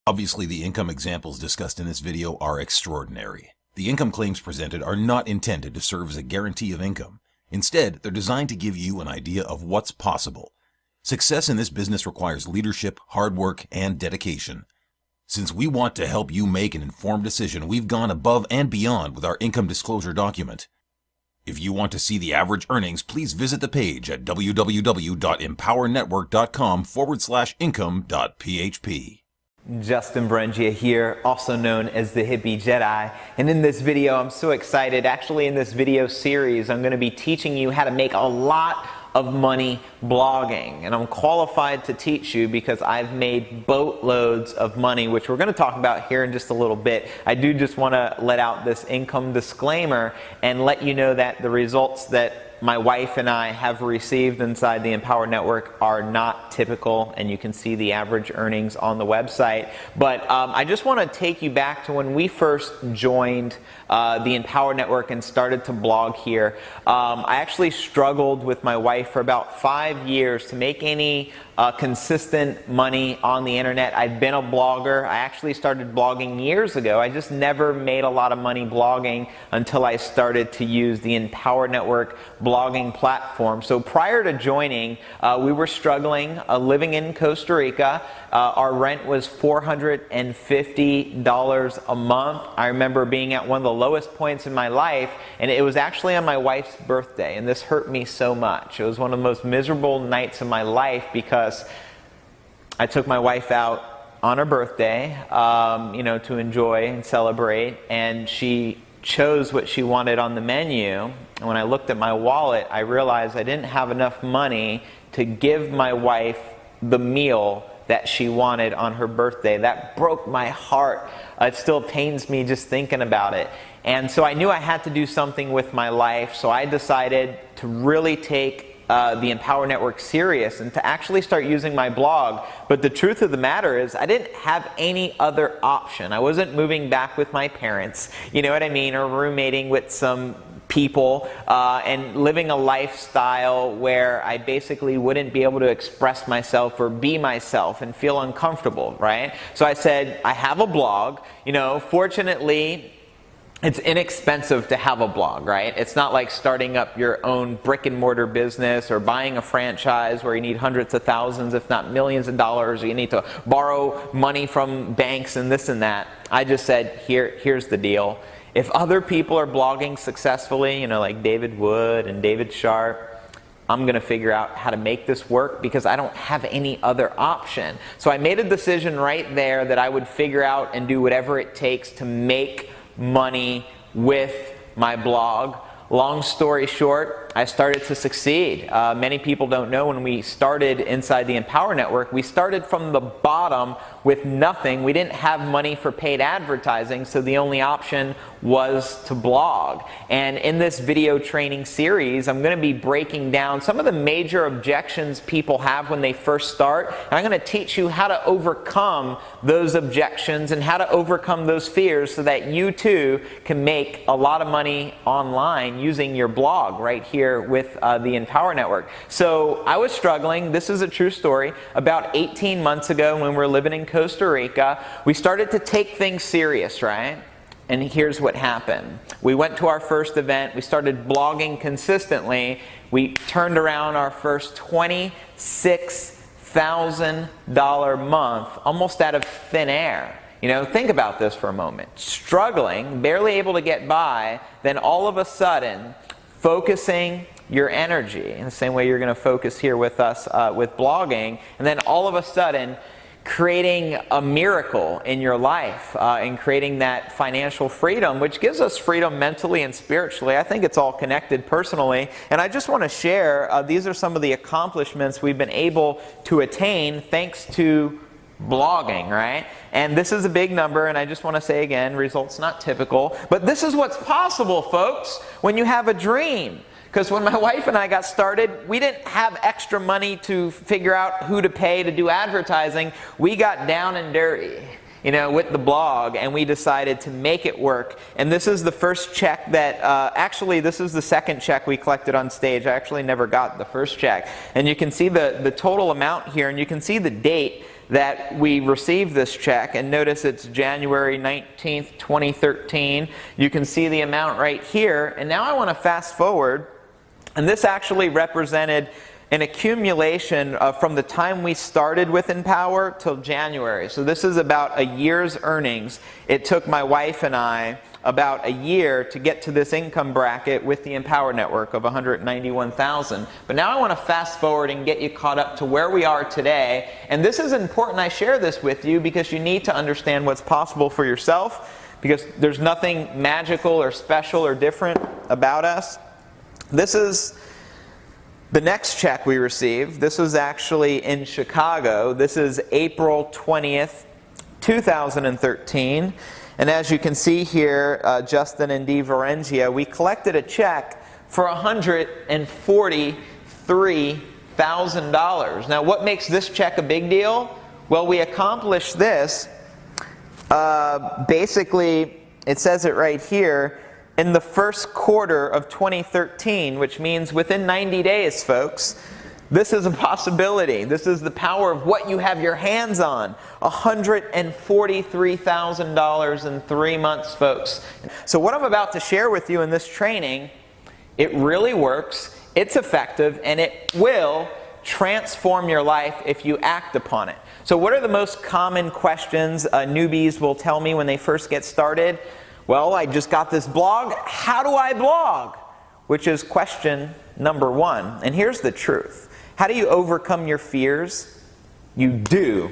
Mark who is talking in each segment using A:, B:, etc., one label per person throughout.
A: Obviously, the income examples discussed in this video are extraordinary. The income claims presented are not intended to serve as a guarantee of income. Instead, they're designed to give you an idea of what's possible. Success in this business requires leadership, hard work, and dedication. Since we want to help you make an informed decision, we've gone above and beyond with our income disclosure document. If you want to see the average earnings, please visit the page at www.empowernetwork.com/income.php.
B: Justin Berengia here, also known as the Hippie Jedi. And in this video, I'm so excited. Actually, in this video series, I'm going to be teaching you how to make a lot of money blogging. And I'm qualified to teach you because I've made boatloads of money, which we're going to talk about here in just a little bit. I do just want to let out this income disclaimer and let you know that the results that my wife and I have received inside the Empower Network are not typical, and you can see the average earnings on the website. But I just want to take you back to when we first joined the Empower Network and started to blog here. I actually struggled with my wife for about 5 years to make any consistent money on the internet. I'd been a blogger. I actually started blogging years ago. I just never made a lot of money blogging until I started to use the Empower Network blogging platform. So prior to joining, we were struggling, living in Costa Rica. Our rent was $450 a month. I remember being at one of the lowest points in my life, and it was actually on my wife's birthday, and this hurt me so much. It was one of the most miserable nights of my life because I took my wife out on her birthday, to enjoy and celebrate, and she chose what she wanted on the menu. And when I looked at my wallet, I realized I didn't have enough money to give my wife the meal that she wanted on her birthday. That broke my heart. It still pains me just thinking about it. And so I knew I had to do something with my life, so I decided to really take the Empower Network serious and to actually start using my blog. But the truth of the matter is I didn't have any other option. I wasn't moving back with my parents, you know what I mean, or roommating with some people and living a lifestyle where I basically wouldn't be able to express myself or be myself and feel uncomfortable, right? So I said, I have a blog. Fortunately, it's inexpensive to have a blog, right? It's not like starting up your own brick and mortar business or buying a franchise where you need hundreds of thousands, if not millions of dollars, or you need to borrow money from banks and this and that. I just said, here's the deal. If other people are blogging successfully, like David Wood and David Sharp, I'm going to figure out how to make this work because I don't have any other option. So I made a decision right there that I would figure out and do whatever it takes to make money with my blog. Long story short, I started to succeed. Many people don't know when we started inside the Empower Network, we started from the bottom with nothing. We didn't have money for paid advertising, so the only option was to blog. And in this video training series, I'm going to be breaking down some of the major objections people have when they first start. And I'm going to teach you how to overcome those objections and how to overcome those fears so that you too can make a lot of money online using your blog right here with the Empower Network. So I was struggling. This is a true story. About 18 months ago when we were living in Costa Rica, we started to take things serious, right? And here's what happened. We went to our first event. We started blogging consistently. We turned around our first $26,000 month almost out of thin air. Think about this for a moment. Struggling, barely able to get by, then all of a sudden, focusing your energy in the same way you're going to focus here with us with blogging, and then all of a sudden, creating a miracle in your life and creating that financial freedom, which gives us freedom mentally and spiritually. I think it's all connected personally. And I just want to share, these are some of the accomplishments we've been able to attain thanks to blogging, right? And this is a big number, and I just want to say again, results not typical, but this is what's possible, folks, when you have a dream. Because when my wife and I got started, we didn't have extra money to figure out who to pay to do advertising. We got down and dirty, with the blog, and we decided to make it work. And this is the first check that, actually this is the second check we collected on stage. I actually never got the first check. And you can see the total amount here, and you can see the date. that we received this check, and notice it's January 19th, 2013. You can see the amount right here, and now I want to fast forward, and this actually represented an accumulation from the time we started with Empower till January. So this is about a year's earnings. It took my wife and I about a year to get to this income bracket with the Empower Network of $191,000. But now I want to fast forward and get you caught up to where we are today. And this is important I share this with you because you need to understand what's possible for yourself, because there's nothing magical or special or different about us. This is the next check we received. This was actually in Chicago. This is April 20th, 2013. And as you can see here, Justin and Dee Varengia, we collected a check for $143,000. Now, what makes this check a big deal? Well, we accomplished this. Basically, it says it right here, in the first quarter of 2013, which means within 90 days, folks. This is a possibility. This is the power of what you have your hands on. $143,000 in 3 months, folks. So what I'm about to share with you in this training, it really works, it's effective, and it will transform your life if you act upon it. So what are the most common questions newbies will tell me when they first get started? Well, I just got this blog. How do I blog? Which is question number one. And here's the truth. How do you overcome your fears? You do.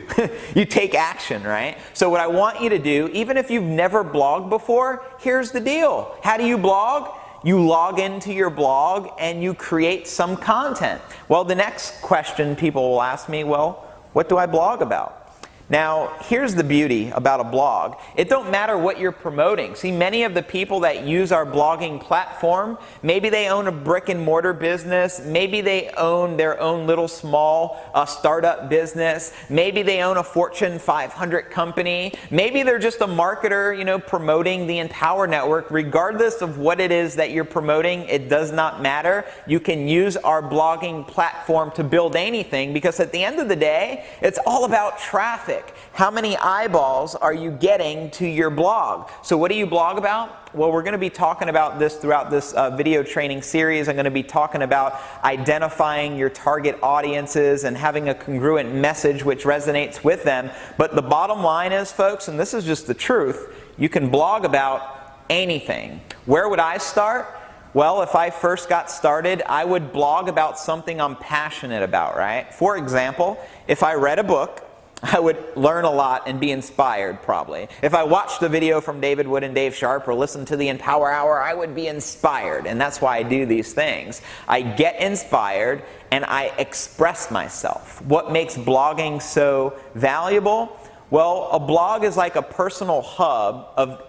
B: You take action, right? So what I want you to do, even if you've never blogged before, here's the deal. How do you blog? You log into your blog and you create some content. Well, the next question people will ask me, well, what do I blog about? Now, here's the beauty about a blog. It don't matter what you're promoting. See, many of the people that use our blogging platform, maybe they own a brick and mortar business, maybe they own their own little small startup business, maybe they own a Fortune 500 company, maybe they're just a marketer, you know, promoting the Empower Network. Regardless of what it is that you're promoting, it does not matter. You can use our blogging platform to build anything, because at the end of the day, it's all about traffic. How many eyeballs are you getting to your blog? So what do you blog about? Well, we're going to be talking about this throughout this video training series. I'm going to be talking about identifying your target audiences and having a congruent message which resonates with them. But the bottom line is, folks, and this is just the truth, you can blog about anything. Where would I start? Well, if I first got started, I would blog about something I'm passionate about, right? For example, if I read a book, I would learn a lot and be inspired, probably. If I watched a video from David Wood and Dave Sharp or listened to the Empower Hour, I would be inspired, and that's why I do these things. I get inspired and I express myself. What makes blogging so valuable? Well, a blog is like a personal hub of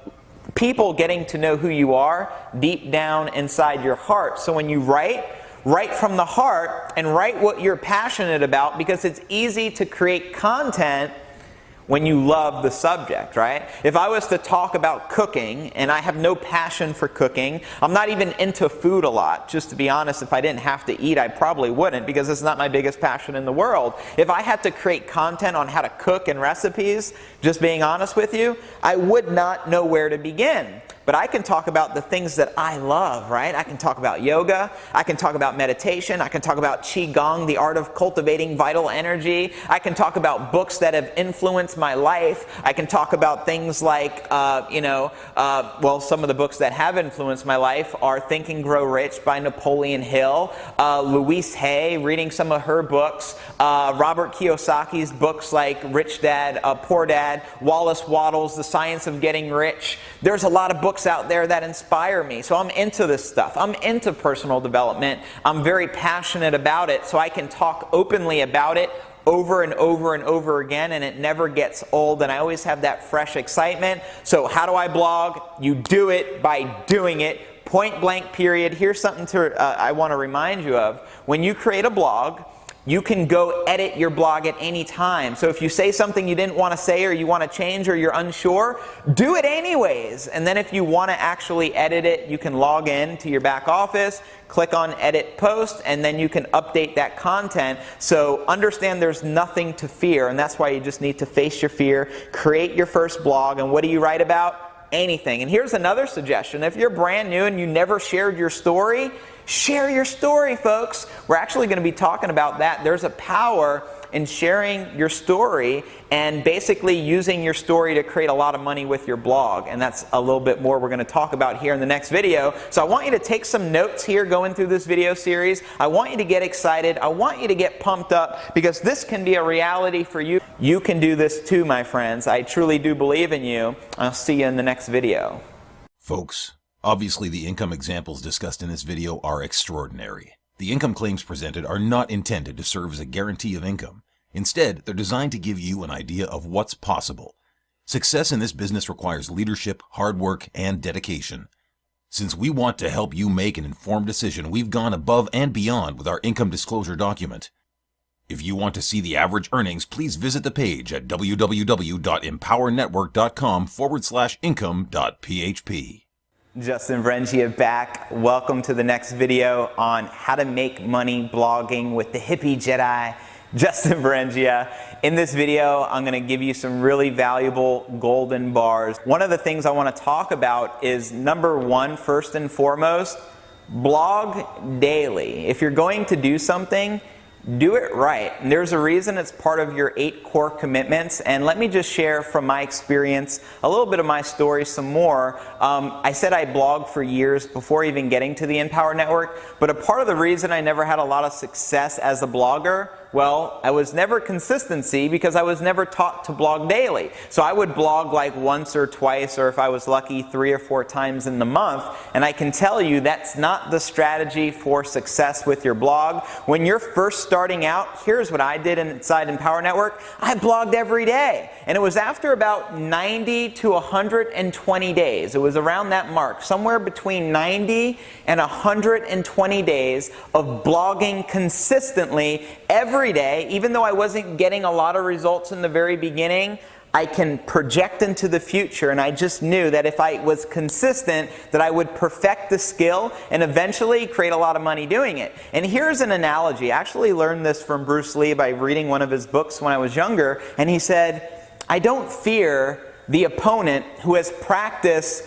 B: people getting to know who you are deep down inside your heart. So when you write from the heart and write what you're passionate about, because it's easy to create content when you love the subject, right? If I was to talk about cooking and I have no passion for cooking, I'm not even into food a lot. Just to be honest, if I didn't have to eat, I probably wouldn't, because it's not my biggest passion in the world. If I had to create content on how to cook and recipes, just being honest with you, I would not know where to begin. But I can talk about the things that I love, right? I can talk about yoga, I can talk about meditation, I can talk about Qigong, the art of cultivating vital energy. I can talk about books that have influenced my life. I can talk about things like, well, some of the books that have influenced my life are Think and Grow Rich by Napoleon Hill, Louise Hay, reading some of her books, Robert Kiyosaki's books like Rich Dad, Poor Dad, Wallace Wattles, The Science of Getting Rich. There's a lot of books out there that inspire me. So I'm into this stuff. I'm into personal development. I'm very passionate about it, so I can talk openly about it over and over and over again, and it never gets old, and I always have that fresh excitement. So how do I blog? You do it by doing it. Point blank period. Here's something I want to remind you of. When you create a blog, you can go edit your blog at any time. So if you say something you didn't want to say, or you want to change, or you're unsure, do it anyways. And then if you want to actually edit it, you can log in to your back office, click on Edit Post, and then you can update that content. So understand there's nothing to fear, and that's why you just need to face your fear, create your first blog, and what do you write about? Anything. And here's another suggestion. If you're brand new and you never shared your story, share your story, folks. We're actually going to be talking about that. There's a power in sharing your story and basically using your story to create a lot of money with your blog. And that's a little bit more we're going to talk about here in the next video. So I want you to take some notes here going through this video series. I want you to get excited. I want you to get pumped up, because this can be a reality for you. You can do this too, my friends. I truly do believe in you. I'll see you in the next video.
A: Folks, obviously the income examples discussed in this video are extraordinary. The income claims presented are not intended to serve as a guarantee of income. Instead, they're designed to give you an idea of what's possible. Success in this business requires leadership, hard work, and dedication. Since we want to help you make an informed decision, we've gone above and beyond with our income disclosure document. If you want to see the average earnings, please visit the page at www.empowernetwork.com/income.php.
B: Justin Varengia back. Welcome to the next video on how to make money blogging with the hippie Jedi, Justin Varengia. In this video, I'm going to give you some really valuable golden bars. One of the things I want to talk about is number one, first and foremost, blog daily. If you're going to do something, do it right. And there's a reason it's part of your 8 core commitments. And let me just share from my experience a little bit of my story some more. I said I blogged for years before even getting to the Empower Network, but a part of the reason I never had a lot of success as a blogger, well, I was never consistency, because I was never taught to blog daily. So I would blog like once or twice, or if I was lucky, 3 or 4 times in the month. And I can tell you that's not the strategy for success with your blog. When you're first starting out, here's what I did inside Empower Network. I blogged every day. And it was after about 90 to 120 days. It was around that mark, somewhere between 90 and 120 days of blogging consistently every day. Even though I wasn't getting a lot of results in the very beginning, I can project into the future, and I just knew that if I was consistent, that I would perfect the skill and eventually create a lot of money doing it. And here's an analogy. I actually learned this from Bruce Lee by reading one of his books when I was younger, and he said, I don't fear the opponent who has practiced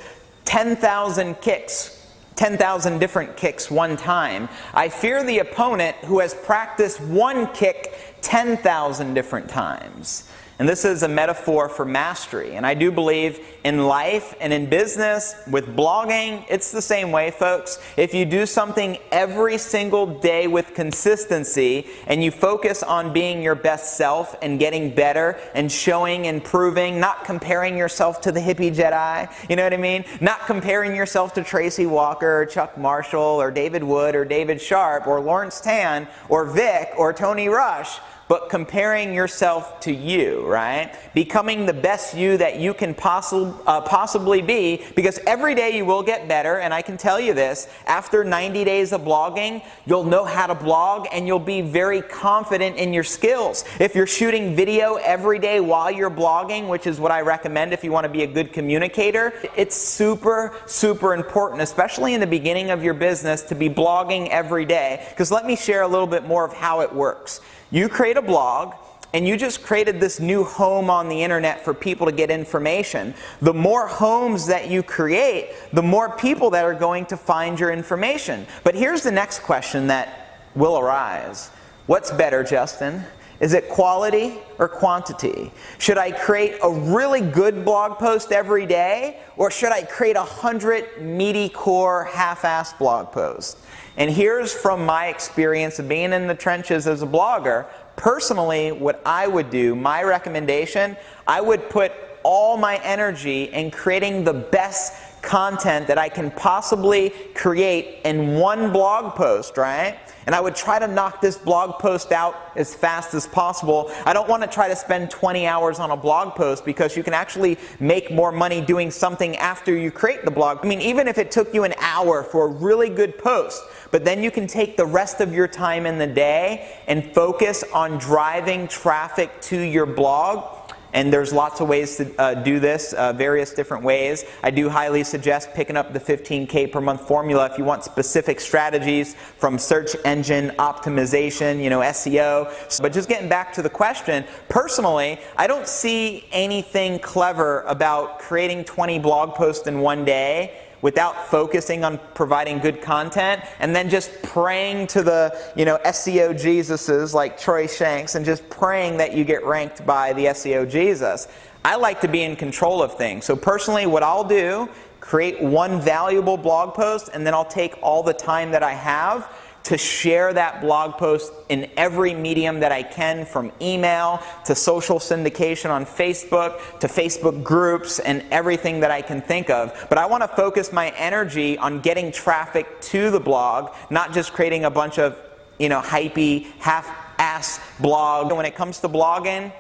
B: 10,000 kicks, 10,000 different kicks one time. I fear the opponent who has practiced one kick 10,000 different times. And this is a metaphor for mastery. And I do believe in life and in business, with blogging, it's the same way, folks. If you do something every single day with consistency, and you focus on being your best self and getting better and showing and proving, not comparing yourself to the hippie Jedi, you know what I mean? Not comparing yourself to Tracy Walker or Chuck Marshall or David Wood or David Sharp or Lawrence Tan or Vic or Tony Rush, but comparing yourself to you, right? Becoming the best you that you can possibly be, because every day you will get better. And I can tell you this, after 90 days of blogging, you'll know how to blog and you'll be very confident in your skills. If you're shooting video every day while you're blogging, which is what I recommend if you want to be a good communicator, it's super, super important, especially in the beginning of your business, to be blogging every day. Because let me share a little bit more of how it works. You create a blog, and you just created this new home on the internet for people to get information. The more homes that you create, the more people that are going to find your information. But here's the next question that will arise. What's better, Justin? Is it quality or quantity? Should I create a really good blog post every day, or should I create 100 meaty core half-assed blog posts? And here's from my experience of being in the trenches as a blogger, personally what I would do, my recommendation, I would put all my energy in creating the best content that I can possibly create in one blog post, right? And I would try to knock this blog post out as fast as possible. I don't want to try to spend 20 hours on a blog post, because you can actually make more money doing something after you create the blog. I mean, even if it took you an hour for a really good post, but then you can take the rest of your time in the day and focus on driving traffic to your blog. And there's lots of ways to do this, various different ways. I do highly suggest picking up the 15K per month formula if you want specific strategies from search engine optimization, SEO. But just getting back to the question, personally, I don't see anything clever about creating 20 blog posts in one day without focusing on providing good content, and then just praying to the SEO Jesuses like Troy Shanks, and just praying that you get ranked by the SEO Jesus. I like to be in control of things. So personally, what I'll do, create one valuable blog post, and then I'll take all the time that I have to share that blog post in every medium that I can, from email to social syndication on Facebook to Facebook groups and everything that I can think of. But I want to focus my energy on getting traffic to the blog, not just creating a bunch of hypey, half-ass blog. When it comes to blogging,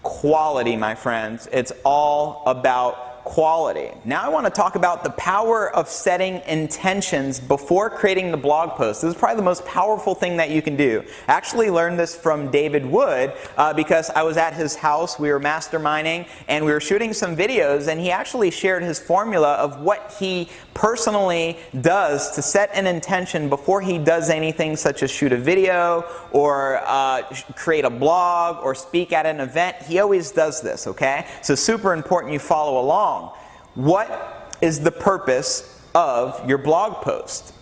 B: quality, my friends. It's all about quality. Now I want to talk about the power of setting intentions before creating the blog post. This is probably the most powerful thing that you can do. I actually learned this from David Wood because I was at his house, we were masterminding, and we were shooting some videos, and he actually shared his formula of what he personally does to set an intention before he does anything, such as shoot a video or create a blog or speak at an event. He always does this, okay? So super important you follow along. What is the purpose of your blog post?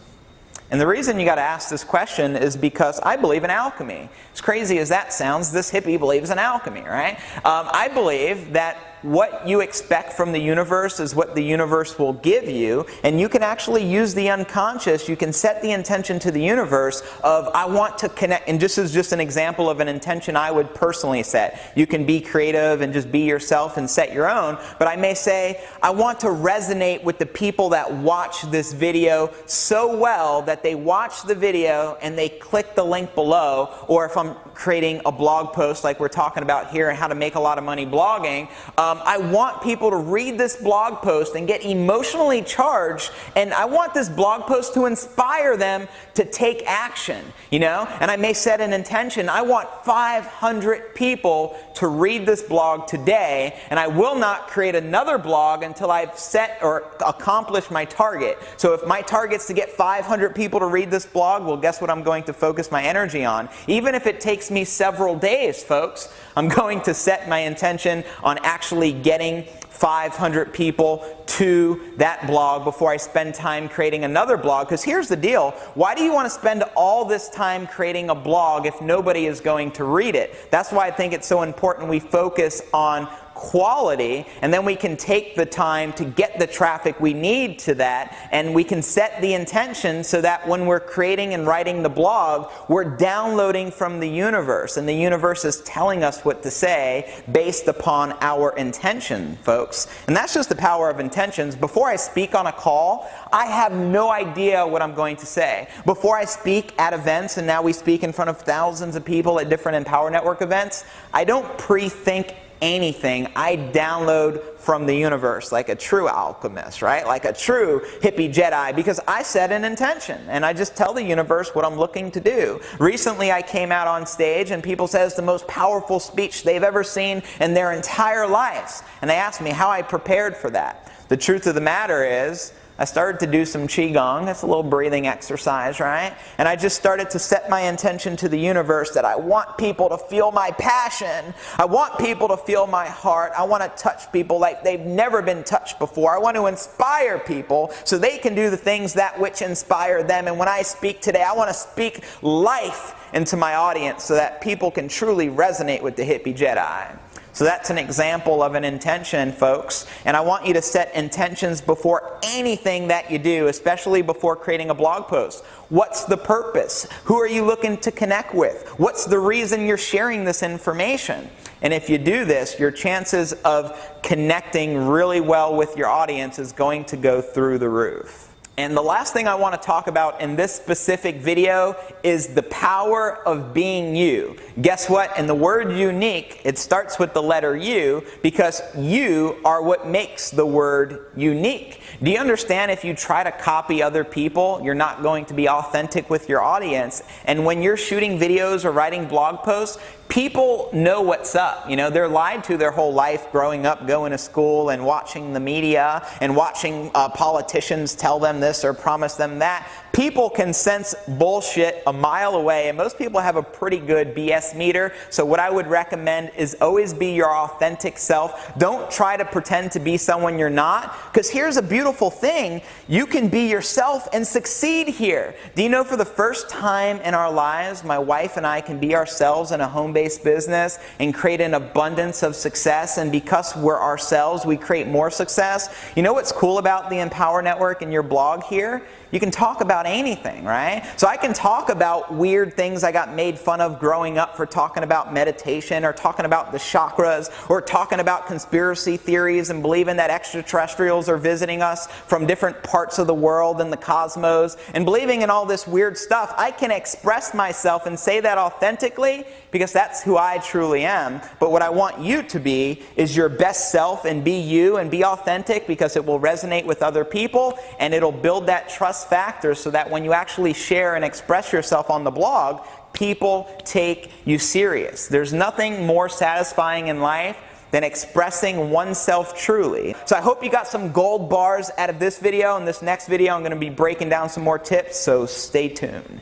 B: And the reason you got to ask this question is because I believe in alchemy. As crazy as that sounds, this hippie believes in alchemy, right? I believe that what you expect from the universe is what the universe will give you, and you can actually use the unconscious. You can set the intention to the universe of, I want to connect, and this is just an example of an intention I would personally set. You can be creative and just be yourself and set your own, but I may say, I want to resonate with the people that watch this video so well that they watch the video and they click the link below. Or if I'm creating a blog post like we're talking about here and how to make a lot of money blogging, I want people to read this blog post and get emotionally charged, and I want this blog post to inspire them to take action, And I may set an intention. I want 500 people to read this blog today, and I will not create another blog until I've set or accomplished my target. So if my target's to get 500 people to read this blog, well, guess what I'm going to focus my energy on? Even if it takes me several days, folks, I'm going to set my intention on actually getting 500 people to that blog before I spend time creating another blog. Because here's the deal. Why do you want to spend all this time creating a blog if nobody is going to read it? That's why I think it's so important we focus on quality, and then we can take the time to get the traffic we need to that, and we can set the intention so that when we're creating and writing the blog, we're downloading from the universe, and the universe is telling us what to say based upon our intention, folks. And that's just the power of intentions. Before I speak on a call, I have no idea what I'm going to say. Before I speak at events, and now we speak in front of thousands of people at different Empower Network events, I don't pre-think anything. I download from the universe like a true alchemist, right? Like a true hippie Jedi, because I set an intention and I just tell the universe what I'm looking to do. Recently I came out on stage and people said it's the most powerful speech they've ever seen in their entire lives. And they asked me how I prepared for that. The truth of the matter is, I started to do some Qigong. That's a little breathing exercise, right? And I just started to set my intention to the universe that I want people to feel my passion. I want people to feel my heart. I want to touch people like they've never been touched before. I want to inspire people so they can do the things that which inspire them. And when I speak today, I want to speak life into my audience so that people can truly resonate with the hippie Jedi. So that's an example of an intention, folks. And I want you to set intentions before anything that you do, especially before creating a blog post. What's the purpose? Who are you looking to connect with? What's the reason you're sharing this information? And if you do this, your chances of connecting really well with your audience is going to go through the roof. And the last thing I want to talk about in this specific video is the power of being you. Guess what? In the word unique, it starts with the letter U because you are what makes the word unique. Do you understand if you try to copy other people, you're not going to be authentic with your audience? And when you're shooting videos or writing blog posts, people know what's up. You know, they're lied to their whole life growing up, going to school and watching the media and watching politicians tell them this or promise them that. People can sense bullshit a mile away, and most people have a pretty good BS meter. So what I would recommend is always be your authentic self. Don't try to pretend to be someone you're not, because here's a beautiful thing. You can be yourself and succeed here. Do you know, for the first time in our lives, my wife and I can be ourselves in a home-based business and create an abundance of success, and because we're ourselves, we create more success. You know what's cool about the Empower Network and your blog here? You can talk about anything, right? So I can talk about weird things I got made fun of growing up for talking about meditation, or talking about the chakras, or talking about conspiracy theories and believing that extraterrestrials are visiting us from different parts of the world and the cosmos, and believing in all this weird stuff. I can express myself and say that authentically because that's who I truly am. But what I want you to be is your best self, and be you and be authentic, because it will resonate with other people and it'll build that trust factor so that when you actually share and express yourself on the blog, people take you serious. There's nothing more satisfying in life than expressing oneself truly. So I hope you got some gold bars out of this video. In this next video, I'm going to be breaking down some more tips, so stay tuned.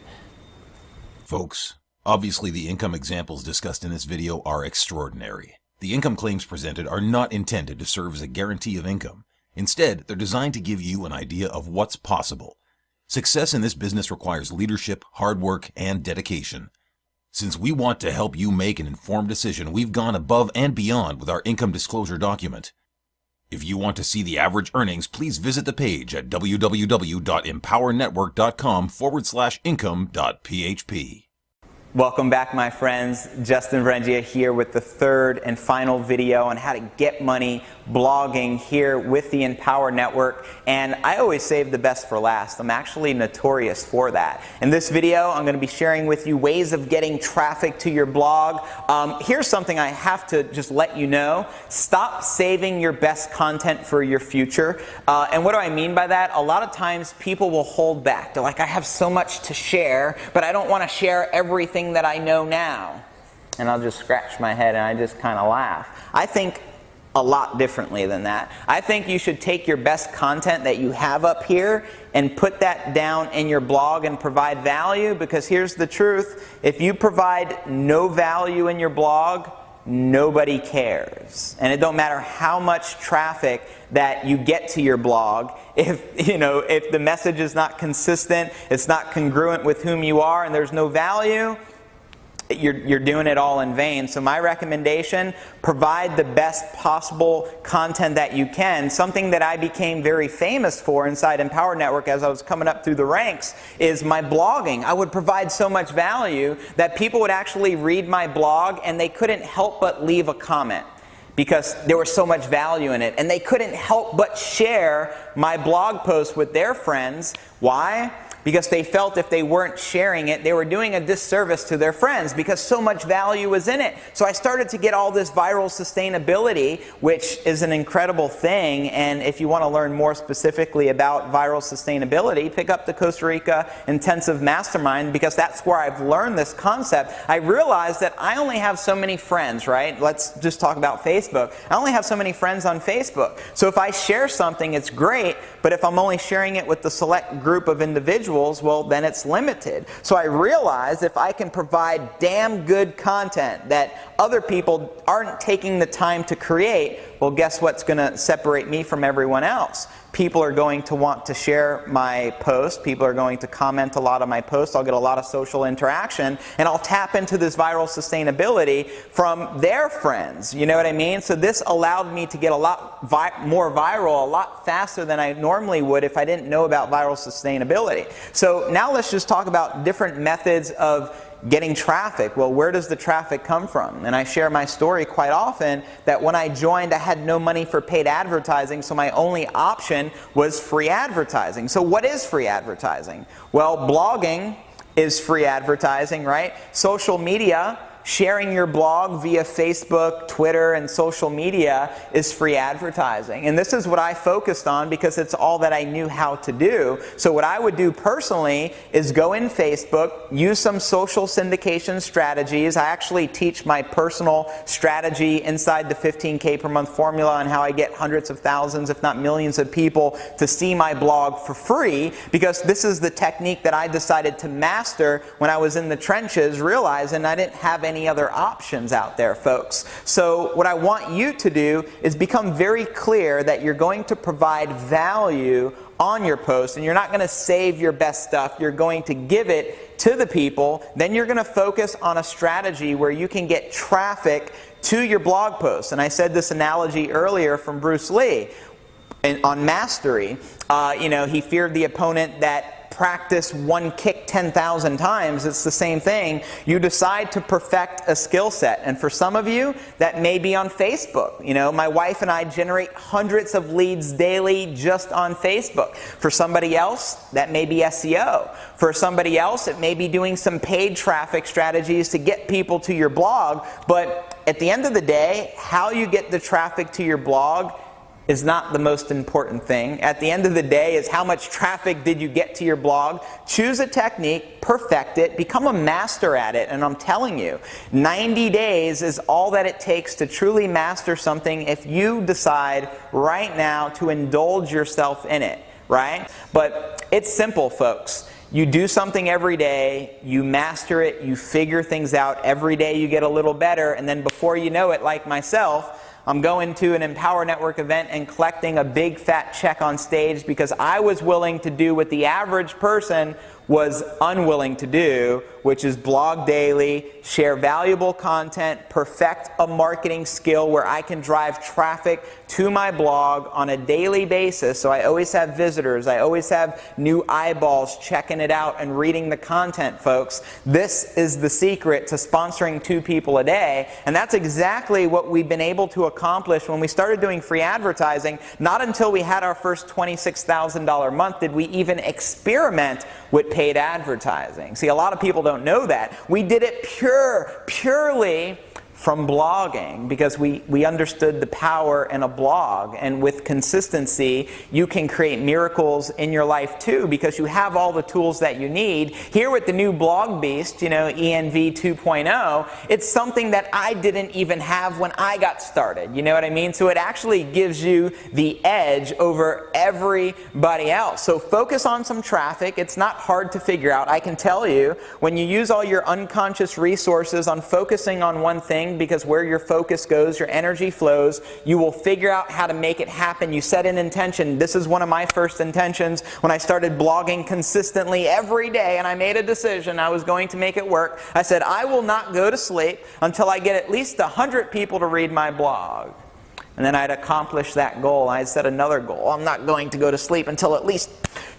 A: Folks, obviously the income examples discussed in this video are extraordinary. The income claims presented are not intended to serve as a guarantee of income. Instead, they're designed to give you an idea of what's possible. Success in this business requires leadership, hard work, and dedication. Since we want to help you make an informed decision, we've gone above and beyond with our income disclosure document. If you want to see the average earnings, please visit the page at www.empowernetwork.com/income.php.
B: Welcome back, my friends. Justin Varengia here with the third and final video on how to get money blogging here with the Empower Network. And I always save the best for last. I'm actually notorious for that. In this video, I'm going to be sharing with you ways of getting traffic to your blog. Here's something I have to just let you know. Stop saving your best content for your future. And what do I mean by that? A lot of times people will hold back. They're like, I have so much to share, but I don't want to share everything that I know now. And I'll just scratch my head and I just kind of laugh. I think a lot differently than that. I think you should take your best content that you have up here and put that down in your blog and provide value, because here's the truth. If you provide no value in your blog, nobody cares. And it don't matter how much traffic that you get to your blog, if the message is not consistent, it's not congruent with whom you are, and there's no value, you're doing it all in vain. So my recommendation, provide the best possible content that you can. Something that I became very famous for inside Empower Network as I was coming up through the ranks is my blogging. I would provide so much value that people would actually read my blog and they couldn't help but leave a comment, because there was so much value in it. And they couldn't help but share my blog post with their friends. Why? Because they felt if they weren't sharing it, they were doing a disservice to their friends, because so much value was in it. So I started to get all this viral sustainability, which is an incredible thing. And if you want to learn more specifically about viral sustainability, pick up the Costa Rica Intensive Mastermind, because that's where I've learned this concept. I realized that I only have so many friends, right? Let's just talk about Facebook. I only have so many friends on Facebook. So if I share something, it's great, but if I'm only sharing it with the select group of individuals, well, then it's limited. So I realized if I can provide damn good content that other people aren't taking the time to create, well, guess what's going to separate me from everyone else?
C: people are going to want to share my post. People are going to comment a lot on my posts. I'll get a lot of social interaction, and I'll tap into this viral sustainability from their friends. You know what I mean? So this allowed me to get a lot more viral a lot faster than I normally would if I didn't know about viral sustainability. So now let's just talk about different methods of getting traffic. Well, where does the traffic come from? And I share my story quite often that when I joined, I had no money for paid advertising, so my only option was free advertising. So what is free advertising? Well, blogging is free advertising, right? Social media, sharing your blog via Facebook, Twitter, and social media is free advertising. And this is what I focused on because it's all that I knew how to do. So what I would do personally is go in Facebook, use some social syndication strategies. I actually teach my personal strategy inside the 15K per month formula on how I get hundreds of thousands, if not millions of people to see my blog for free, because this is the technique that I decided to master when I was in the trenches, realizing I didn't have any other options out there, folks. So what I want you to do is become very clear that you're going to provide value on your post, and you're not going to save your best stuff. You're going to give it to the people. Then you're going to focus on a strategy where you can get traffic to your blog posts. And I said this analogy earlier from Bruce Lee on mastery. You know, he feared the opponent that practice one kick 10,000 times. It's the same thing. You decide to perfect a skill set. And for some of you, that may be on Facebook. You know, my wife and I generate hundreds of leads daily just on Facebook. For somebody else, that may be SEO. For somebody else, it may be doing some paid traffic strategies to get people to your blog. But at the end of the day, how you get the traffic to your blog is not the most important thing. At the end of the day is how much traffic did you get to your blog. Choose a technique, perfect it, become a master at it, and I'm telling you, 90 days is all that it takes to truly master something if you decide right now to indulge yourself in it, right? But it's simple, folks. You do something every day, you master it, you figure things out. Every day you get a little better, and then before you know it, like myself, I'm going to an Empower Network event and collecting a big fat check on stage because I was willing to do what the average person was unwilling to do, which is blog daily, share valuable content, perfect a marketing skill where I can drive traffic to my blog on a daily basis. So I always have visitors, I always have new eyeballs checking it out and reading the content, folks. This is the secret to sponsoring 2 people a day, and that's exactly what we've been able to accomplish when we started doing free advertising. Not until we had our first $26,000 month did we even experiment with paid advertising. See, a lot of people don't know that. We did it purely from blogging because we understood the power in a blog, and with consistency you can create miracles in your life too because you have all the tools that you need. Here with the new blog beast, you know, ENV 2.0, it's something that I didn't even have when I got started, you know what I mean? So it actually gives you the edge over everybody else. So focus on some traffic. It's not hard to figure out. I can tell you, when you use all your unconscious resources on focusing on one thing, because where your focus goes, your energy flows, you will figure out how to make it happen. You set an intention. This is one of my first intentions when I started blogging consistently every day, and I made a decision I was going to make it work. I said, I will not go to sleep until I get at least 100 people to read my blog. And then I'd accomplish that goal. I'd set another goal. I'm not going to go to sleep until at least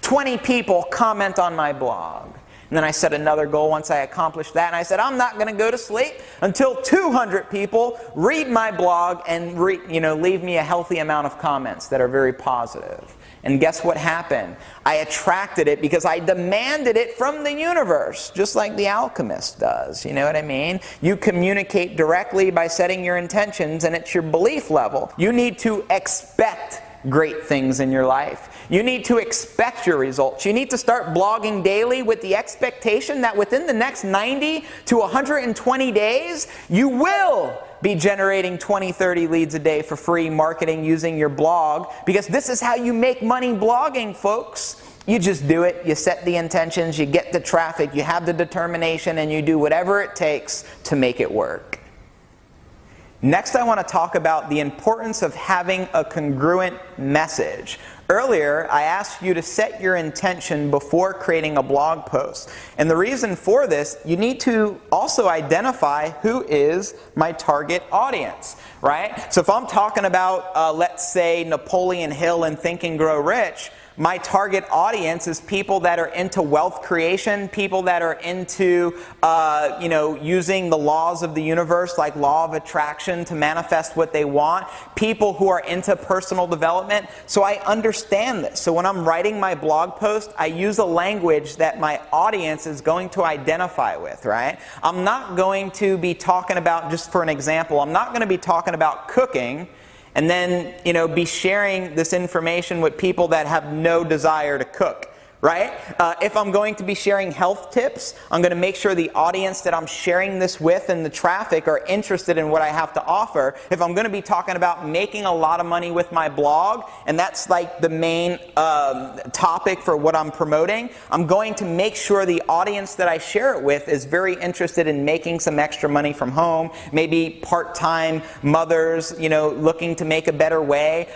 C: 20 people comment on my blog. And then I set another goal once I accomplished that, and I said, I'm not going to go to sleep until 200 people read my blog and leave me a healthy amount of comments that are very positive. And guess what happened? I attracted it because I demanded it from the universe, just like the alchemist does. You know what I mean? You communicate directly by setting your intentions, and it's your belief level. You need to expect great things in your life. You need to expect your results. You need to start blogging daily with the expectation that within the next 90 to 120 days, you will be generating 20, 30 leads a day for free marketing using your blog, because this is how you make money blogging, folks. You just do it, you set the intentions, you get the traffic, you have the determination, and you do whatever it takes to make it work. Next, I want to talk about the importance of having a congruent message. Earlier, I asked you to set your intention before creating a blog post. And the reason for this, you need to also identify who is my target audience, right? So if I'm talking about, let's say, Napoleon Hill and Think and Grow Rich, my target audience is people that are into wealth creation, people that are into using the laws of the universe, like law of attraction, to manifest what they want, people who are into personal development. So I understand this. So when I'm writing my blog post, I use a language that my audience is going to identify with, right? I'm not going to be talking about, just for an example, I'm not going to be talking about cooking and then, be sharing this information with people that have no desire to cook, right? If I'm going to be sharing health tips, I'm going to make sure the audience that I'm sharing this with and the traffic are interested in what I have to offer. If I'm going to be talking about making a lot of money with my blog, and that's like the main topic for what I'm promoting, I'm going to make sure the audience that I share it with is very interested in making some extra money from home, maybe part-time mothers, looking to make a better way.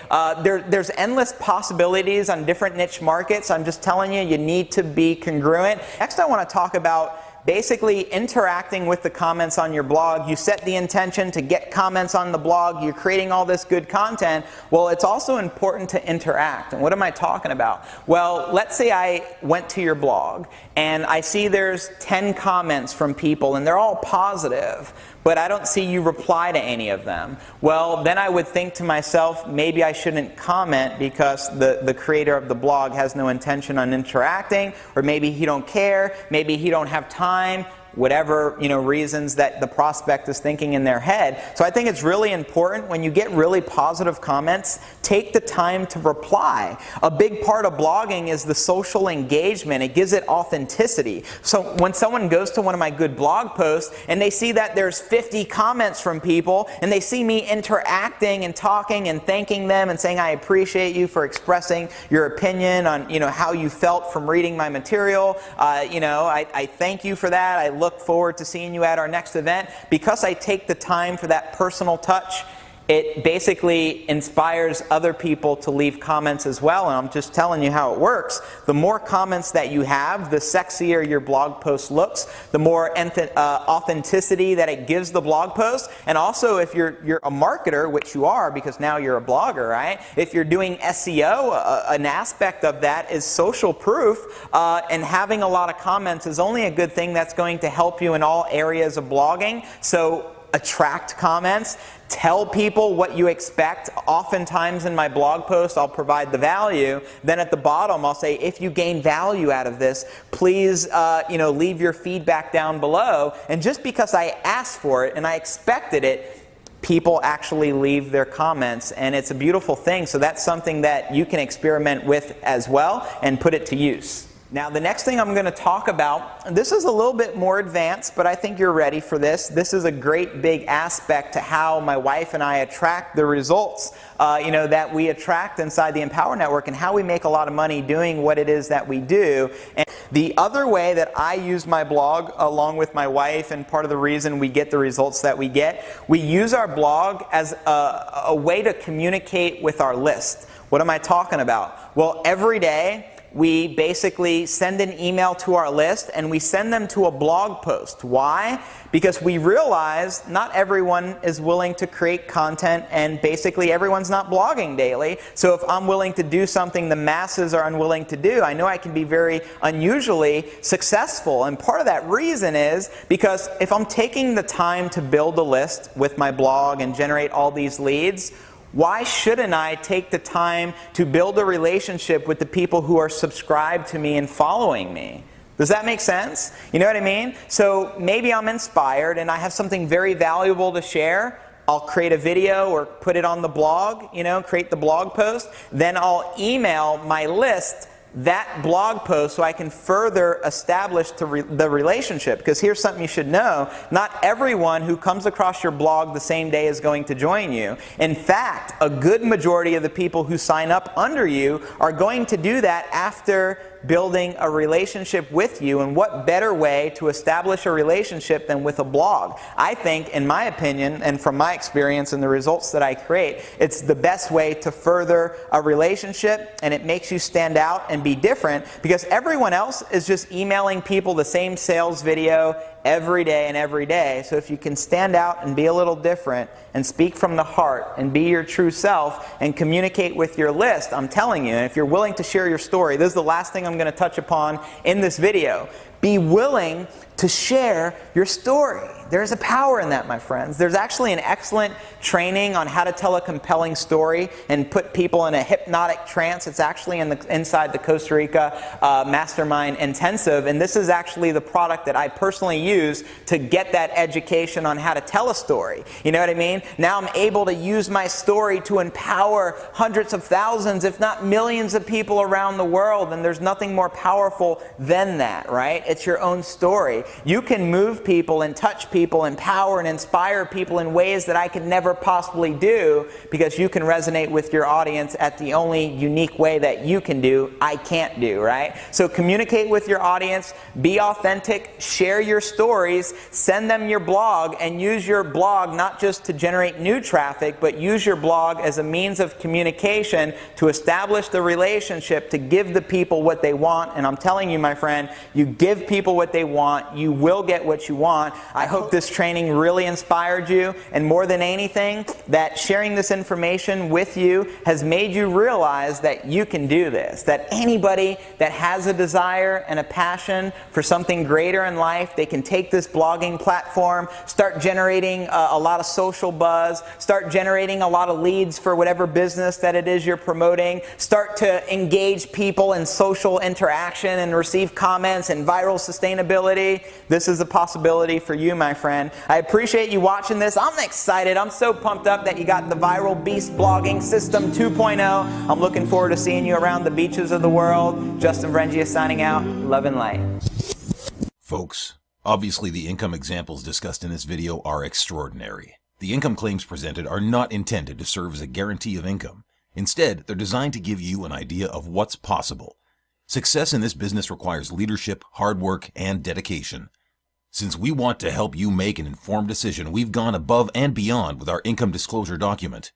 C: There's endless possibilities on different niche markets. I'm just telling you need to be congruent. Next, I want to talk about basically interacting with the comments on your blog. You set the intention to get comments on the blog. You're creating all this good content. Well, it's also important to interact. And what am I talking about? Well, let's say I went to your blog and I see there's 10 comments from people and they're all positive, but I don't see you reply to any of them. Well, then I would think to myself, maybe I shouldn't comment because the creator of the blog has no intention on interacting, or maybe he don't care, maybe he don't have time, whatever reasons that the prospect is thinking in their head. So I think it's really important when you get really positive comments, take the time to reply. A big part of blogging is the social engagement. It gives it authenticity. So when someone goes to one of my good blog posts and they see that there's 50 comments from people and they see me interacting and talking and thanking them and saying I appreciate you for expressing your opinion on how you felt from reading my material, I thank you for that. I look forward to seeing you at our next event. Because I take the time for that personal touch, it basically inspires other people to leave comments as well. And I'm just telling you how it works. The more comments that you have, the sexier your blog post looks, the more authenticity that it gives the blog post. And also, if you're a marketer, which you are because now you're a blogger, right? If you're doing SEO, an aspect of that is social proof, and having a lot of comments is only a good thing. That's going to help you in all areas of blogging. So attract comments. Tell people what you expect. Oftentimes in my blog post, I'll provide the value. Then at the bottom, I'll say, if you gain value out of this, please leave your feedback down below. And just because I asked for it and I expected it, people actually leave their comments. And it's a beautiful thing. So that's something that you can experiment with as well and put it to use. Now, the next thing I'm going to talk about, this is a little bit more advanced, but I think you're ready for this. This is a great big aspect to how my wife and I attract the results that we attract inside the Empower Network and how we make a lot of money doing what it is that we do. And the other way that I use my blog along with my wife, and part of the reason we get the results that we use our blog as a way to communicate with our list. What am I talking about? Well, every day, we basically send an email to our list and we send them to a blog post. Why? Because we realize not everyone is willing to create content, and basically everyone's not blogging daily. So if I'm willing to do something the masses are unwilling to do, I know I can be very unusually successful. And part of that reason is because if I'm taking the time to build a list with my blog and generate all these leads, why shouldn't I take the time to build a relationship with the people who are subscribed to me and following me? Does that make sense? You know what I mean? So maybe I'm inspired and I have something very valuable to share. I'll create a video or put it on the blog, create the blog post. Then I'll email my list that blog post so I can further establish the relationship. Because here's something you should know. Not everyone who comes across your blog the same day is going to join you. In fact, a good majority of the people who sign up under you are going to do that after building a relationship with you, and what better way to establish a relationship than with a blog? I think, in my opinion, and from my experience and the results that I create, it's the best way to further a relationship, and it makes you stand out and be different, because everyone else is just emailing people the same sales video every day and every day. So if you can stand out and be a little different and speak from the heart and be your true self and communicate with your list, I'm telling you, and if you're willing to share your story, this is the last thing I'm going to touch upon in this video. Be willing to share your story. There's a power in that, my friends. There's actually an excellent training on how to tell a compelling story and put people in a hypnotic trance. It's actually inside the Costa Rica Mastermind Intensive, and this is actually the product that I personally use to get that education on how to tell a story. You know what I mean? Now I'm able to use my story to empower hundreds of thousands, if not millions of people around the world, and there's nothing more powerful than that, right? It's your own story. You can move people and touch people, empower and inspire people in ways that I could never possibly do, because you can resonate with your audience at the only unique way that you can do, I can't do, right? So communicate with your audience, be authentic, share your stories, send them your blog, and use your blog not just to generate new traffic, but use your blog as a means of communication to establish the relationship, to give the people what they want. And I'm telling you, my friend, you give people what they want, you will get what you want. I hope this training really inspired you, and more than anything, that sharing this information with you has made you realize that you can do this, that anybody that has a desire and a passion for something greater in life, they can take this blogging platform, start generating a lot of social buzz, start generating a lot of leads for whatever business that it is you're promoting, start to engage people in social interaction and receive comments and viral sustainability. This is a possibility for you, my friend. I appreciate you watching this. I'm excited. I'm so pumped up that you got the Viral Beast Blogging System 2.0. I'm looking forward to seeing you around the beaches of the world. Justin Vrengia signing out. Love and light.
A: Folks, obviously the income examples discussed in this video are extraordinary. The income claims presented are not intended to serve as a guarantee of income. Instead, they're designed to give you an idea of what's possible. Success in this business requires leadership, hard work, and dedication. Since we want to help you make an informed decision, we've gone above and beyond with our income disclosure document.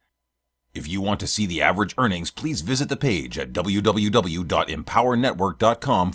A: If you want to see the average earnings, please visit the page at www.empowernetwork.com/